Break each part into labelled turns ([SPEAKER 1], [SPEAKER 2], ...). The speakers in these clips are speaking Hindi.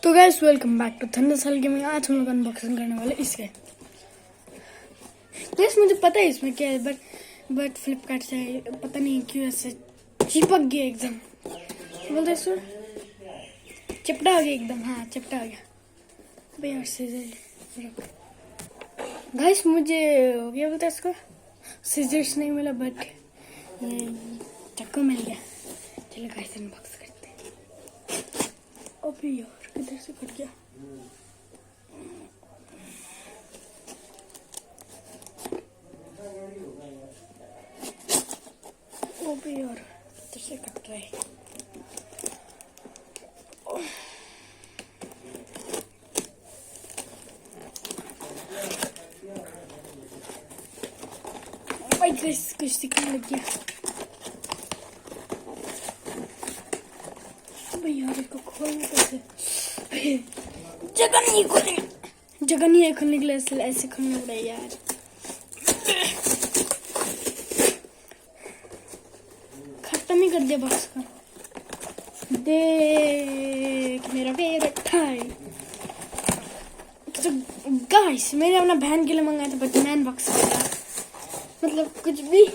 [SPEAKER 1] तो guys welcome back to ThunderCell gaming. आज हम लोग अनबॉक्सिंग करने वाले इसके। गाइस मुझे पता है इसमें क्या है, बट फ्लिपकार्ट से पता नहीं क्यों ऐसे चिपक गया एकदम। बोलते इसको चिपटा हो गया एकदम। हाँ चिपटा हो गया भैया सीजर। गाइस मुझे क्या बोलते हैं इसको, सीजर्स नहीं मिला बट ये चाकू मिल गया। चलो गाइस अनबॉक्स करते हैं। अबे यार किधर से कट गया। अबे यार किधर से कट रहा है। भाई कुछ दिखने लग गया। यार इसको खोलने कैसे, जगह नहीं है खोलने के लिए, ऐसे खोलना पड़ेगा यार। खत्म ही कर दिया बॉक्स का। देख मेरा फेवरेट है। तो गाइस मैंने अपना बहन के लिए मंगाया था बट मैन बॉक्स किया, मतलब कुछ भी।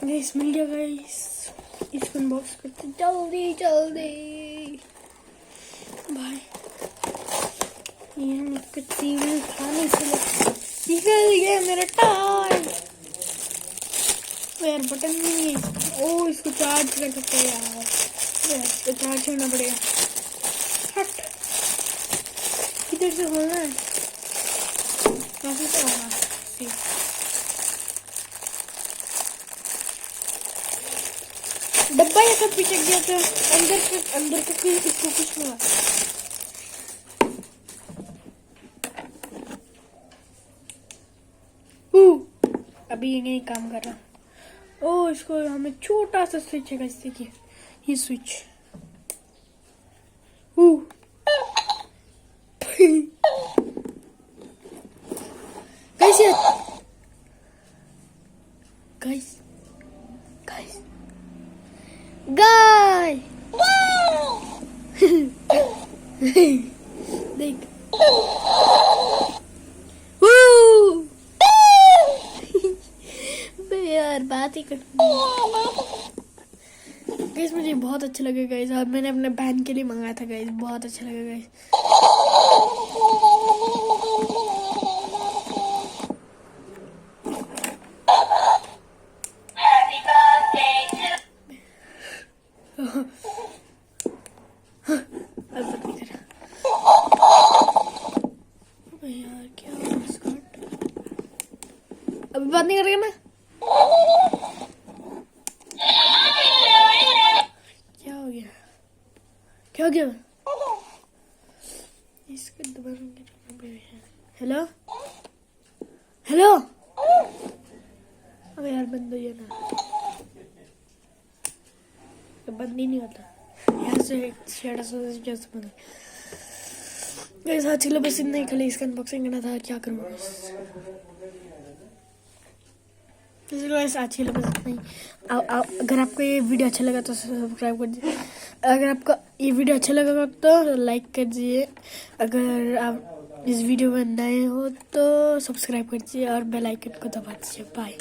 [SPEAKER 1] गाइस मिल गया गाइस, इसको अनबॉक्स करते जल्दी भाई। ये हम टीवी खाने से निकल गया मेरा टाइम। यार बटन नहीं है। ओ इसको चार्ज कर सकते हैं यार, इसको चार्ज करना पड़ेगा। हट किधर से खोलना है, कैसे से होना। डब्बा ये सब पिचक गया था अंदर तक इसको कुछ हुआ। अभी ये नहीं काम कर रहा। ओ इसको हमें छोटा सा स्विच है कैसे की, ये स्विच। कैसे गाइस गाय देख यार बात ही कर। गाइस मुझे बहुत अच्छा लगा गाइस, और मैंने अपने बहन के लिए मंगाया था गाइस, बहुत अच्छा लगा गाइस। यार क्या अभी बात नहीं करेगा मैं। क्या हो गया इसका दोबारा। हेलो अबे यार बंद हो गया ना, तो बंद ही नहीं होता यहाँ से। जैसे बंद गाइस आज चलो बस इतना ही, खाली इसका अनबॉक्सिंग करना था। क्या करूँ गाइस, आज चलो बस इतना ही। अगर आपको ये वीडियो अच्छा लगा तो सब्सक्राइब कर दीजिए। अगर आपका ये वीडियो अच्छा लगा तो लाइक कर दीजिए। अगर आप इस वीडियो में नए हो तो सब्सक्राइब कर दीजिए और बेल आइकन को दबा दीजिए। बाय।